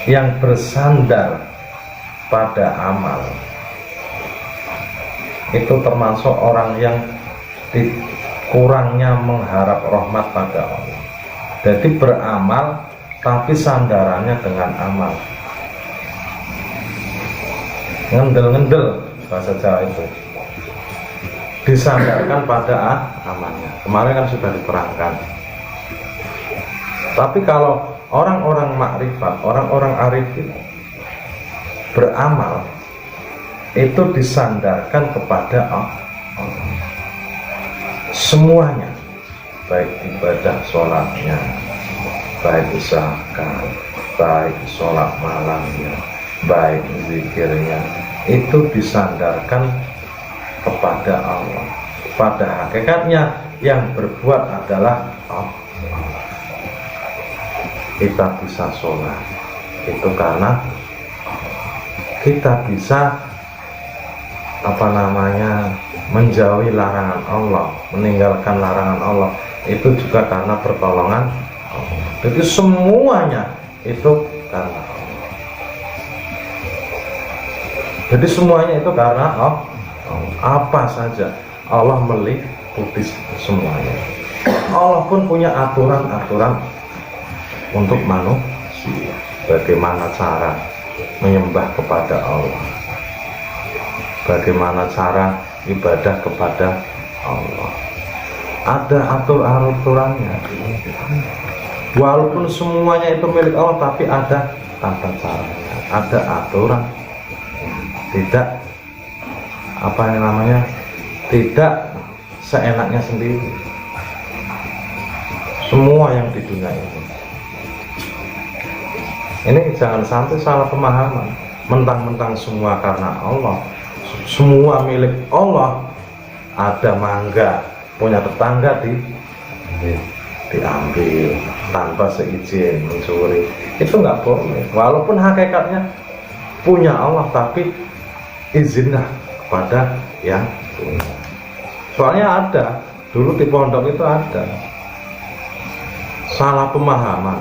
yang bersandar pada amal itu termasuk orang yang kurangnya mengharap rahmat pada Allah. Jadi beramal tapi sandarannya dengan amal, ngendel-ngendel bahasa Jawa itu, disandarkan pada amalnya. Kemarin kan sudah diterangkan. Tapi kalau orang-orang makrifat, orang-orang arifin beramal itu disandarkan kepada Allah semuanya, baik ibadah sholatnya, baik zakat, baik sholat malamnya, baik zikirnya, itu disandarkan kepada Allah. Pada hakikatnya yang berbuat adalah Allah. Kita bisa sholat itu karena kita bisa menjauhi larangan Allah, meninggalkan larangan Allah, itu juga karena pertolongan Allah. Jadi semuanya itu karena Allah. Jadi semuanya itu karena Allah. Apa saja Allah meliputi semuanya. Allah pun punya aturan-aturan untuk manusia, bagaimana cara menyembah kepada Allah, bagaimana cara ibadah kepada Allah. Ada aturannya. Walaupun semuanya itu milik Allah, tapi ada tata caranya, ada aturan. Tidak tidak seenaknya sendiri. Semua yang di dunia ini jangan sampai salah pemahaman, mentang-mentang semua karena Allah, semua milik Allah. Ada mangga punya tetangga diambil tanpa seizin, mencuri, itu nggak boleh. Walaupun hakikatnya punya Allah, tapi izinlah kepada yang punya. Soalnya ada dulu di pondok itu ada salah pemahaman,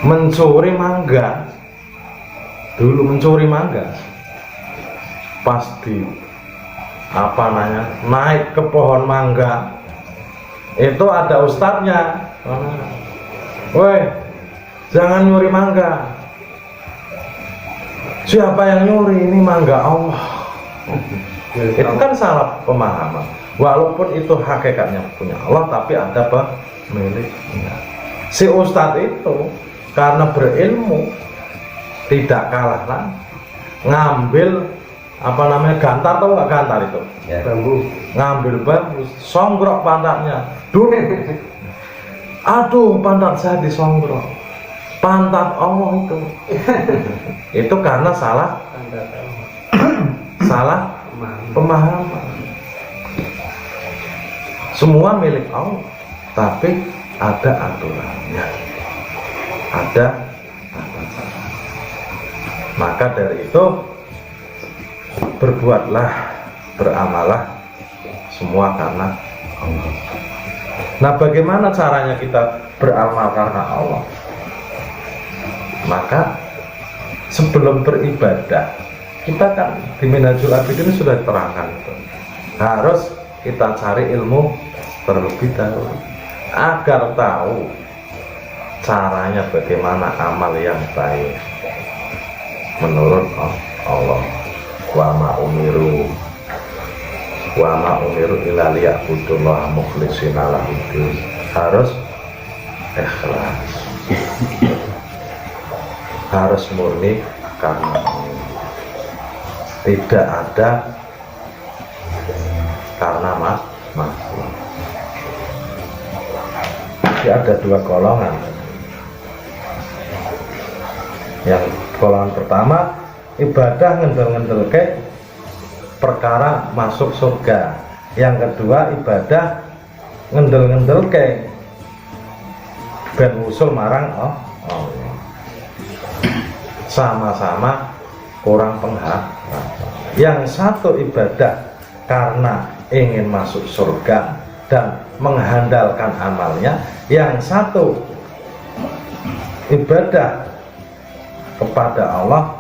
mencuri mangga. Dulu mencuri mangga, pasti naik ke pohon mangga, itu ada ustadznya. Woi, jangan nyuri mangga. Siapa yang nyuri? Ini mangga Allah. Itu kan salah pemahaman. Walaupun itu hakikatnya punya Allah, tapi ada pemiliknya. Si ustadz itu karena berilmu, tidak kalah lah, ngambil gantar, tahu nggak gantar itu? Ya. Bambu. Ngambil bambu, songgrok pantatnya. Aduh, pantat saya disonggrok. Pantat Allah itu. Itu karena salah pemahaman. Semua milik Allah, tapi ada aturannya, ada. Maka dari itu berbuatlah, beramalah semua karena Allah. Nah, bagaimana caranya kita beramal karena Allah? Maka sebelum beribadah, kita kan di Minhajul Abidin sudah diterangkan itu, harus kita cari ilmu terlebih dahulu agar tahu caranya bagaimana amal yang baik menurut Allah. Wa ma umiru illa liya'budullaha mukhlishina lahuddin. Harus ikhlas, harus murni karena tidak ada karena maksud. Jadi ada dua golongan. Yang golongan pertama, ibadah ngendel-ngendel ke perkara masuk surga. Yang kedua, ibadah ngendel-ngendel ke ben usul marang Allah. Sama-sama kurang pengharapan. Yang satu ibadah karena ingin masuk surga dan menghandalkan amalnya, yang satu ibadah kepada Allah,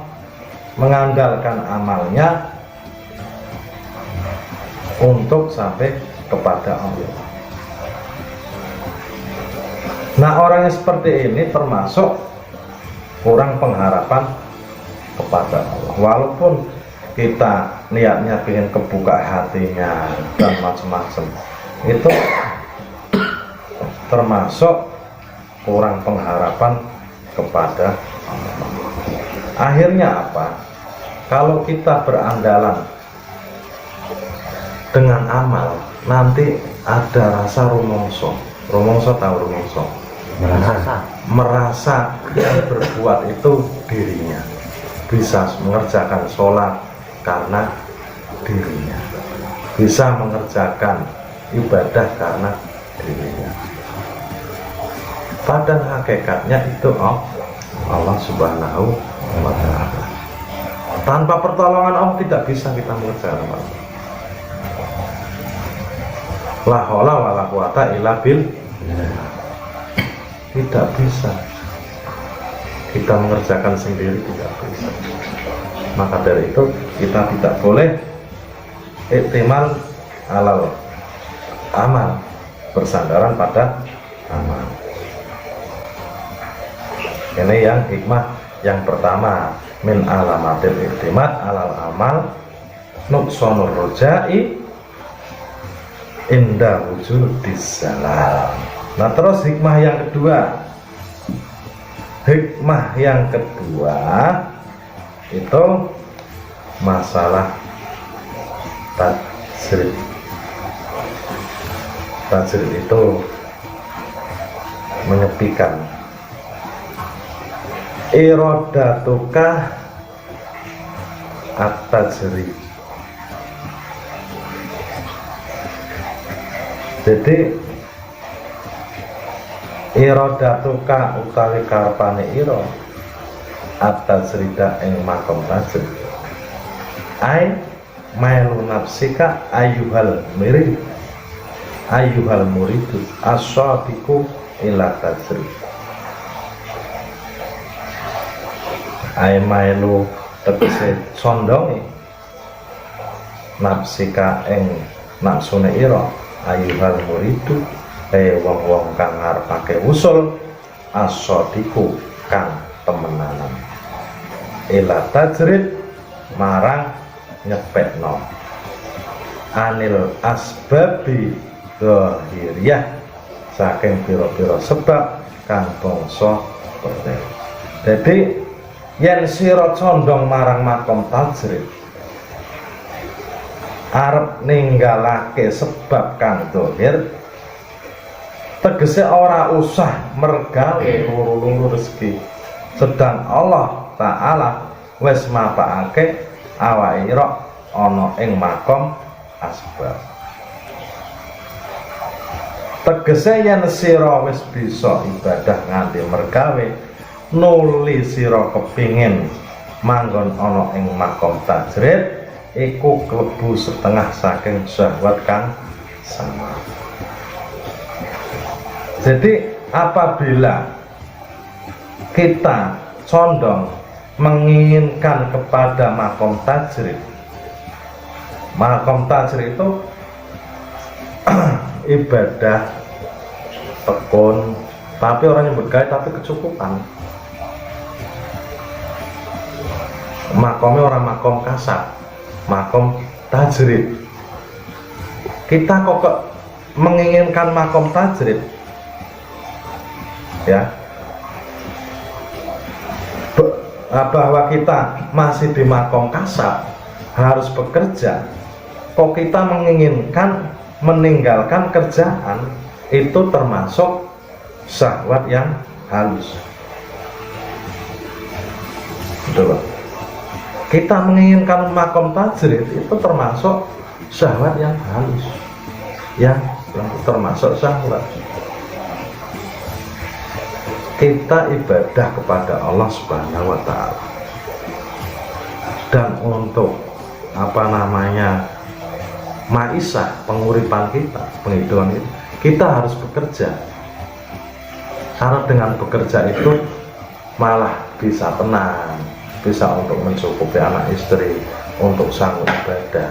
mengandalkan amalnya untuk sampai kepada Allah. Nah, orang yang seperti ini termasuk kurang pengharapan kepada Allah. Walaupun kita niatnya ingin kebuka hatinya dan macam-macam, itu termasuk kurang pengharapan kepada Allah. Akhirnya apa? Kalau kita berandalan dengan amal, nanti ada rasa rumongso. Rumongso tahu rumongso? Merasa yang berbuat itu dirinya, bisa mengerjakan sholat karena dirinya, bisa mengerjakan ibadah karena dirinya. Padahal hakikatnya itu Allah Subhanahu wa Ta'ala. Tanpa pertolongan Allah tidak bisa kita mengerjakan apa. La haula wala quwata illa billah. Tidak bisa kita mengerjakan sendiri, tidak bisa. Maka dari itu kita tidak boleh iktimal alal amal, bersandaran pada amal. Ini yang hikmah yang pertama, min alamatil iktimat alal amal nuqsanur rojai inda wujudis salam. Nah, terus hikmah yang kedua. Hikmah yang kedua itu masalah tajrid. Tajrid itu menyepikan. Iradatuka at-tajrid. Jadi iradatuka utawi karpane ira at-tajrida ing makom tajrid. Ai mailu nafsika ayyuhal murid ayyuhal muridu as-sadiqu ila tajrid. Ai mailu tegese condonge nafsika ing nafsune ira ayyuhal muridu wong-wong kang ngarepake usul as-sadiqu kang temenanan ila tajrid marang nyepekno anil asbabi zahiriyah saking pira-pira sebab kang bangsa pertel. Jadi yen sira condong marang makom tajrid, arep ninggalake sebab kang zahir, tegese ora usah mergawe luru-luru rezeki, sedang Allah Ta'ala wis mapakake awake ira ana ing makom asbab. Tegese yen sira wis bisa ibadah nganti mergawe, nuli sira kepingin manggon ana ing makom tajrid, iku klebu setengah saking syahwat kang sama. Jadi apabila kita condong menginginkan kepada makom tajrid itu ibadah tekun, tapi orang yang bergaya tapi kecukupan. Makomnya orang makom kasar, makom tajrid. Kita kok menginginkan makom tajrid, ya, bahwa kita masih di makom kasar, harus bekerja, kok kita menginginkan meninggalkan kerjaan, itu termasuk syahwat yang halus. Betul. Kita menginginkan makom tajrid itu termasuk syahwat yang halus, ya, termasuk syahwat. Kita ibadah kepada Allah Subhanahu wa Ta'ala, dan untuk maisah, penguripan kita, penghidupan kita harus bekerja. Karena dengan bekerja itu malah bisa tenang, bisa untuk mencukupi anak istri, untuk sanggup ibadah.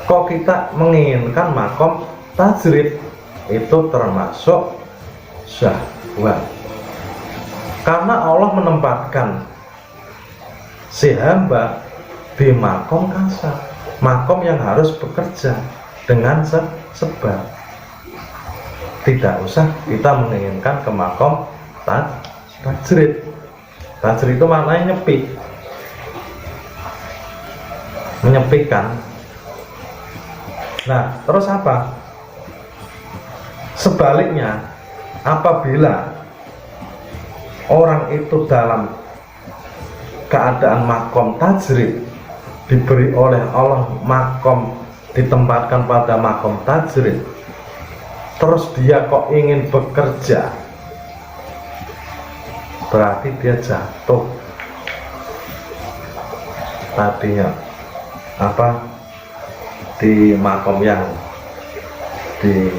Kok kita menginginkan makom tajrid, itu termasuk syahwat. Karena Allah menempatkan si hamba di makom kasar, makom yang harus bekerja dengan sebab. Tidak usah kita menginginkan ke makom tajrid. Tajrid itu maknanya nyepi, menyepikan. Nah, terus apa? Sebaliknya, apabila orang itu dalam keadaan makom tajrid, diberi oleh Allah makom, ditempatkan pada makom tajrid, terus dia kok ingin bekerja, berarti dia jatuh tadinya di makom yang di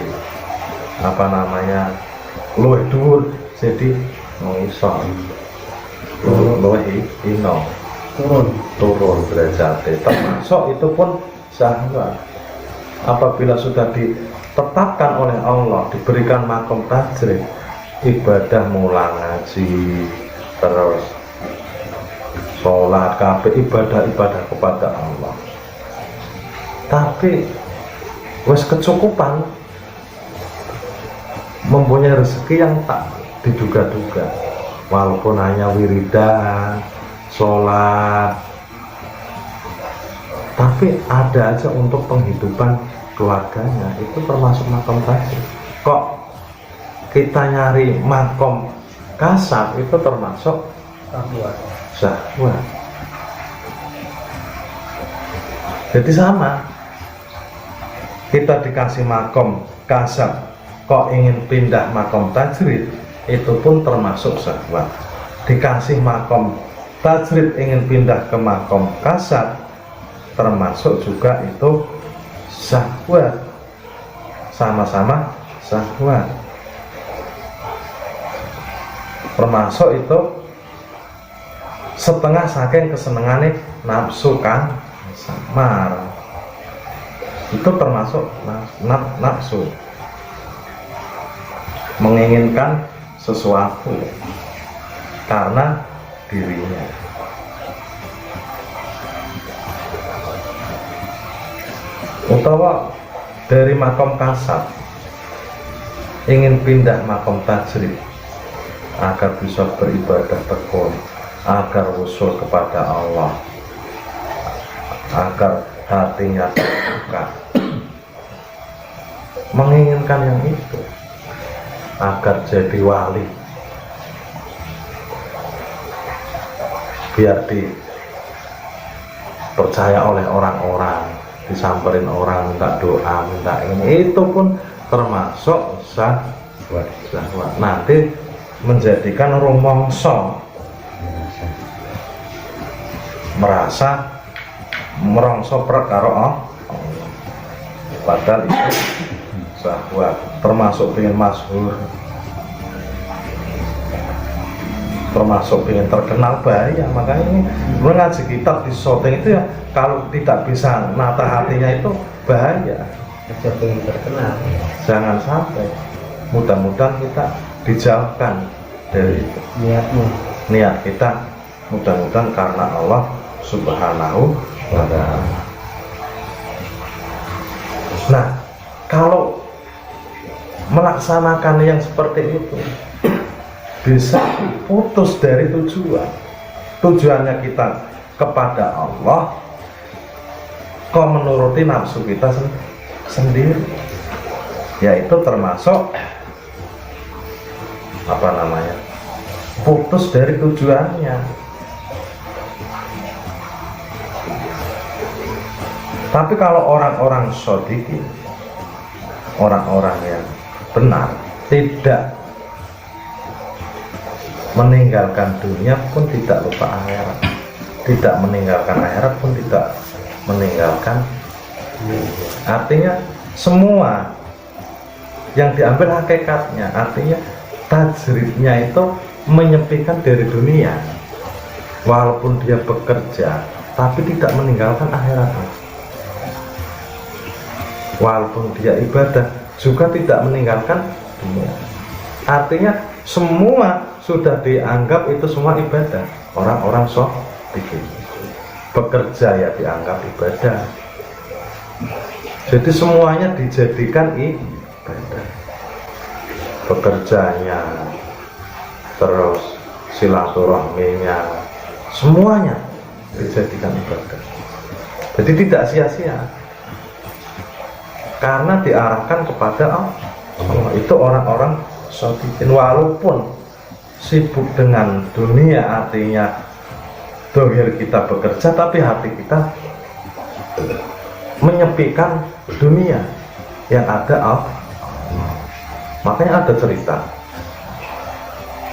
luwih dhuwur, jadi iso luwih ino turun derajatnya, termasuk itu pun syahwat. Apabila sudah ditetapkan oleh Allah, diberikan makom tajrid, ibadah mulang ngaji, terus sholat, kabeh ibadah kepada Allah, tapi wes kecukupan, mempunyai rezeki yang tak diduga-duga, walaupun hanya wiridan, sholat, tapi ada aja untuk penghidupan keluarganya, itu termasuk makom tajrid. Kok kita nyari makom kasar, itu termasuk syahwat. Jadi sama, kita dikasih makom kasar, kok ingin pindah makom tajrid, itu pun termasuk syahwat. Dikasih makom tajrid ingin pindah ke makom kasar, termasuk juga itu syahwat, sama-sama syahwat. Termasuk itu setengah saking kesenangannya nafsu kan samar, itu termasuk nafsu, menginginkan sesuatu karena dirinya. Utawa dari makom kasar ingin pindah makom tajrid agar bisa beribadah tekun, agar usul kepada Allah, agar hatinya terbuka, menginginkan yang itu, agar jadi wali, biar dipercaya oleh orang-orang, disamperin orang, minta doa, minta ini, itu pun termasuk syahwat. Nanti menjadikan rumongso, merasa merongso perkara Allah, padahal itu syahwat. Termasuk ingin masyhur, termasuk ingin terkenal, bahaya. Makanya ini mengaji kitab di syuting itu ya, kalau tidak bisa nata hatinya itu bahaya. Ingin terkenal, jangan sampai. Mudah-mudahan kita dijauhkan dari itu. Niat kita mudah-mudahan karena Allah Subhanahu wa ta'ala. Nah, kalau melaksanakan yang seperti itu bisa putus dari tujuan. Tujuannya kita kepada Allah, kok menuruti nafsu kita sendiri, yaitu termasuk putus dari tujuannya. Tapi kalau orang-orang shodiqin, orang-orang yang benar, tidak meninggalkan dunia pun tidak lupa akhirat, tidak meninggalkan akhirat pun tidak meninggalkan dunia. Artinya semua yang diambil hakikatnya, artinya tajridnya itu menyepikan dari dunia, walaupun dia bekerja tapi tidak meninggalkan akhiratnya, walaupun dia ibadah juga tidak meninggalkan dunia. Artinya semua sudah dianggap itu semua ibadah. Orang-orang sok bikin bekerja ya dianggap ibadah, jadi semuanya dijadikan ibadah. Bekerjanya, terus silaturahminya, semuanya dijadikan ibadah. Jadi tidak sia-sia karena diarahkan kepada Allah. Itu orang-orang shodikin, walaupun sibuk dengan dunia, artinya dohir kita bekerja tapi hati kita menyepikan dunia, yang ada Allah. Makanya ada cerita,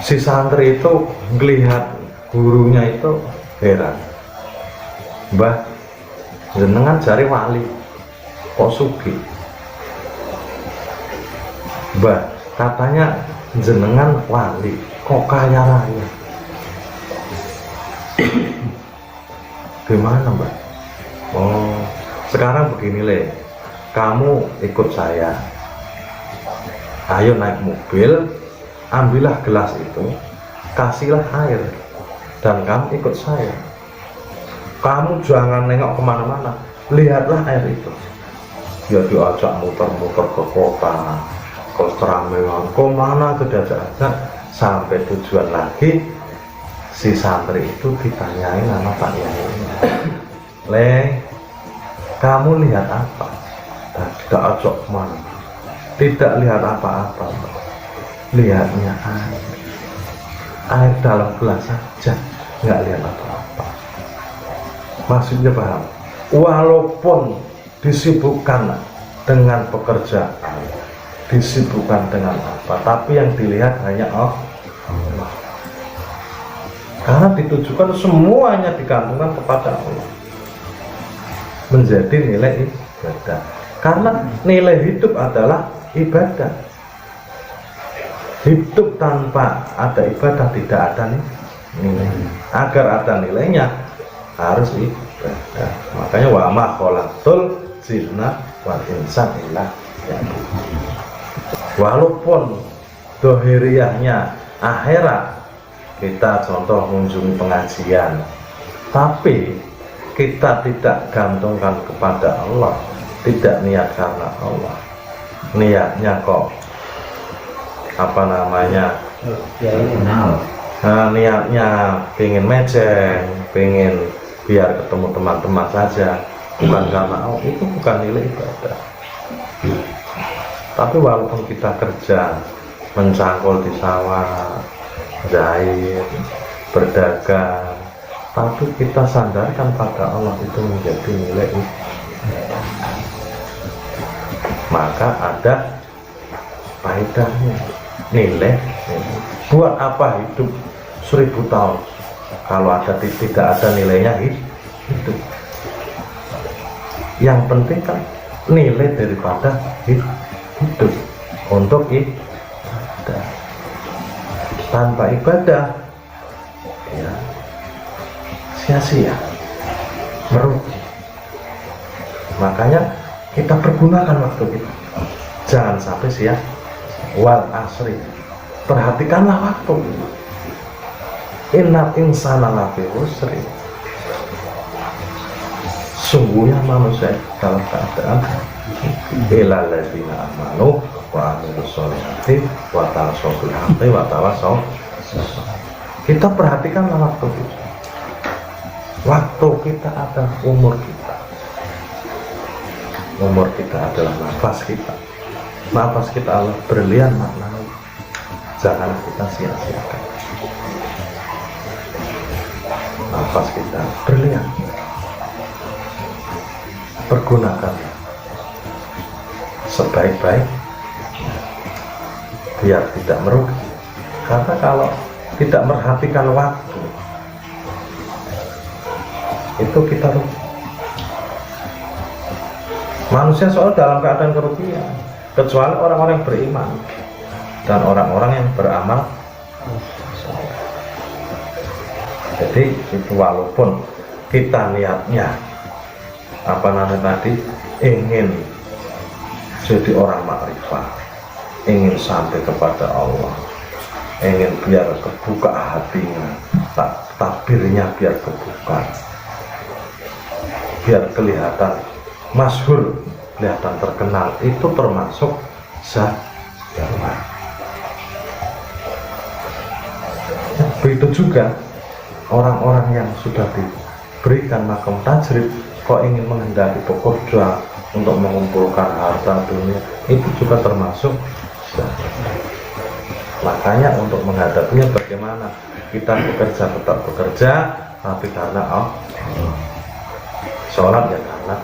si santri itu melihat gurunya itu heran, "Mbah, jenengan jari wali kok sugih? Mbah, katanya jenengan wali kok kaya raya. Gimana, Mbak? Oh, sekarang begini Le, kamu ikut saya, ayo naik mobil, ambillah gelas itu, kasihlah air, dan kamu ikut saya. Kamu jangan nengok kemana-mana, lihatlah air itu." Dia diajak muter-muter ke kota, ke Tramelan, ke mana itu diajak-ajak, sampai tujuan lagi. Si santri itu ditanyain sama Pak Yai, "Le, kamu lihat apa?" Dan tidak ajak kemana, tidak lihat apa-apa, lihatnya air dalam gelas saja, nggak lihat apa-apa. Maksudnya paham? Walaupun disibukkan dengan pekerjaan, disibukkan dengan apa, tapi yang dilihat hanya Allah. Karena ditujukan semuanya digantungkan kepada Allah, menjadi nilai ibadah. Karena nilai hidup adalah ibadah. Hidup tanpa ada ibadah tidak ada nilai. Agar ada nilainya harus ibadah. Makanya wa ma khalaqtul jinna wal insa illa liya'budun. Walaupun dohiriyahnya akhirat, kita contoh mengunjungi pengajian, tapi kita tidak gantungkan kepada Allah, tidak niat karena Allah, niatnya kok niatnya pengen meceng, pengen biar ketemu teman-teman saja, bukan karena Allah, itu bukan nilai ibadah. Tapi walaupun kita kerja, mencangkul di sawah, jahit, berdagang, tapi kita sandarkan pada Allah, itu menjadi nilai ibadah. Maka ada faedahnya, nilai. Buat apa hidup 1000 tahun kalau tidak ada nilainya hidup? Yang penting kan nilai daripada hidup untuk ibadah. Tanpa ibadah ya sia-sia, merugi. Makanya kita pergunakan waktu kita, jangan sampai sia. Wal asri, perhatikanlah waktu. Innal insana lafi khusri, sungguhnya manusia dalam keadaan illal ladzina amanu wa amilus sholihati wa tawassaw bil haqqi wa tawassaw. Kita perhatikanlah waktu kita. Waktu kita adalah umur kita. Umur kita adalah nafas kita. Nafas kita adalah berlian maknawi. Jangan kita sia-siakan. Nafas kita berlian. Pergunakan sebaik-baik biar tidak merugi. Karena kalau tidak memperhatikan waktu, itu kita rugi. Manusia soal dalam keadaan kerugian, kecuali orang-orang yang beriman dan orang-orang yang beramal. Jadi itu walaupun kita niatnya apa namanya tadi ingin jadi orang makrifah, ingin sampai kepada Allah, ingin biar kebuka hatinya, takbirnya biar kebuka, biar kelihatan masyhur, kelihatan terkenal, itu termasuk syahwat. Begitu juga orang-orang yang sudah diberikan makom tajrib kok ingin menghendaki bekerja untuk mengumpulkan harta dunia, itu juga termasuk syahwat. Makanya untuk menghadapinya bagaimana? Kita bekerja tetap bekerja, tapi karena Allah. Sholat ya karena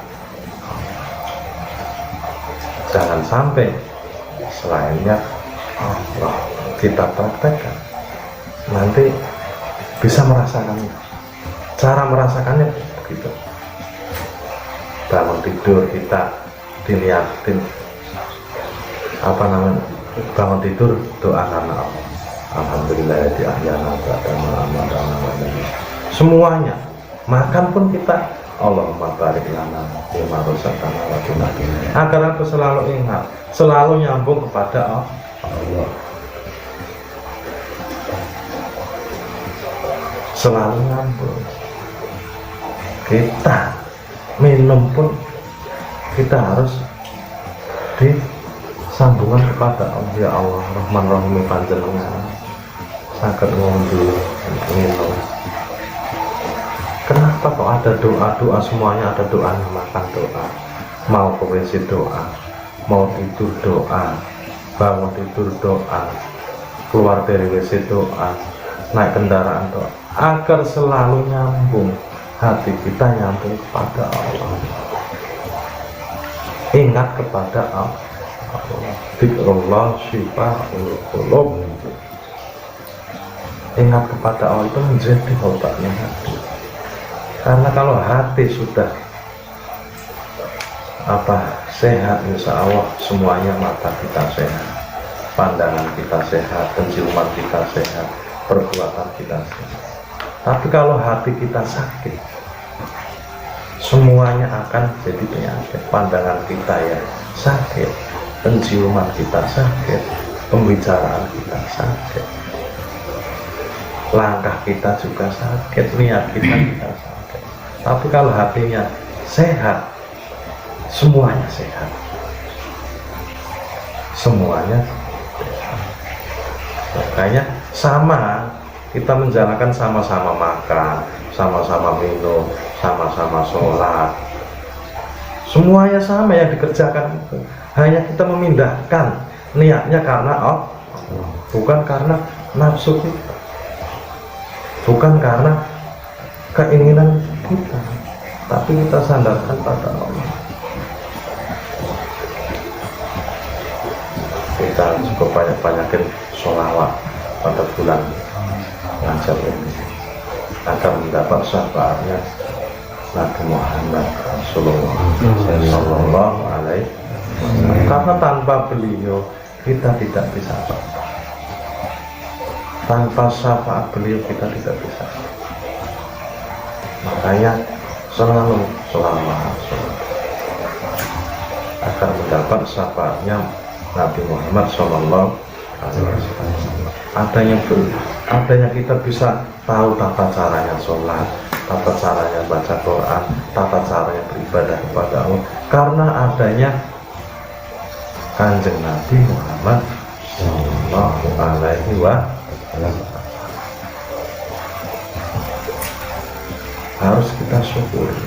jangan sampai selainnya Allah kita praktekkan, nanti bisa merasakannya. Cara merasakannya begitu, bangun tidur kita dilihatin apa namanya, bangun tidur doa karena Allah, alhamdulillah di ahyana ba'da ma amatana, semuanya. Makan pun kita Allahumma barik lana bima razaqtana wa qina agar aku selalu ingat, selalu nyambung kepada Allah, selalu nyambung. Kita minum pun kita harus disambungan kepada Allah. Ya Allah Rahman Rahim panjenengan saged ngombe minum. Kenapa kok ada doa-doa, semuanya ada doanya, makan doa, mau ke WC doa, mau tidur doa, bangun tidur doa, keluar dari WC doa, naik kendaraan doa, agar selalu nyambung, hati kita nyambung kepada Allah, ingat kepada Allah. Dzikrullah syifa'ul qulub. Ingat kepada Allah itu menjadi obatnya hati. Karena kalau hati sudah sehat, insya Allah semuanya, mata kita sehat, pandangan kita sehat, penciuman kita sehat, perbuatan kita sehat. Tapi kalau hati kita sakit, semuanya akan jadi penyakit. Pandangan kita ya sakit, penciuman kita sakit, pembicaraan kita sakit, langkah kita juga sakit, niat kita sakit. Tapi kalau hatinya sehat, semuanya sehat, semuanya sehat. Makanya sama, kita menjalankan sama-sama makan, sama-sama minum, sama-sama sholat, semuanya sama yang dikerjakan itu. Hanya kita memindahkan niatnya karena Allah, bukan karena nafsu kita, bukan karena keinginan kita, tapi kita sandarkan pada Allah. Kita cukup banyak-banyakin sholawat pada bulan Rajab ini agar mendapat syafaatnya Nabi Muhammad Rasulullah Sallallahu Alaihi Wasallam. Karena tanpa beliau kita tidak bisa apa-apa. Tanpa syafaat beliau kita tidak bisa. Makanya selalu akan mendapat syafaatnya Nabi Muhammad Sallallahu Alaihi Wasallam. Adanya kita bisa tahu tata caranya sholat, tata caranya baca Quran, tata caranya beribadah kepada Allah, karena adanya Kanjeng Nabi Muhammad Sallallahu Alaihi Wasallam. Harus kita syukuri,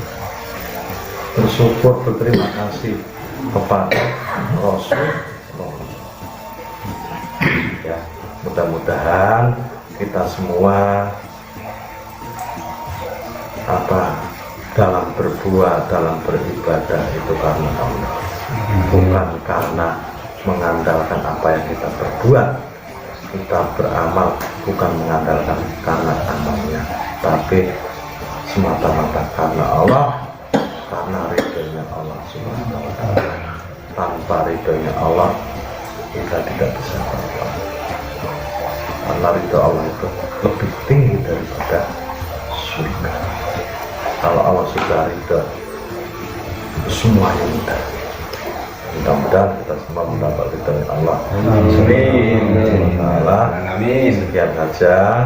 bersyukur, berterima kasih kepada Rasulullah. Ya, mudah-mudahan kita semua dalam berbuat, dalam beribadah itu karena Allah, bukan karena mengandalkan apa yang kita perbuat. Kita beramal bukan mengandalkan karena amalnya, tapi semata-mata karena Allah, karena ridhonya Allah Subhanahu wa Ta'ala. Tanpa ridhonya Allah kita tidak bisa apa-apa, karena ridho Allah itu lebih tinggi daripada surga. Kalau Allah sudah ridha, semuanya mudah. Mudah-mudahan kita semua mendapat ridha Allah. Amin. Sekian saja,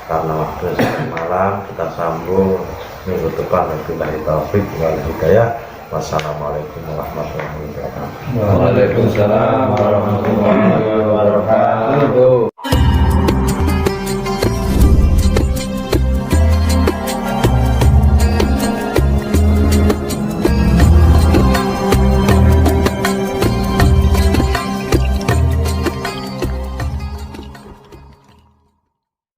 karena waktu sudah malam, kita sambung minggu depan. Wabillahi taufiq wal hidayah. Wassalamualaikum warahmatullahi wabarakatuh. Waalaikumsalam warahmatullahi wabarakatuh.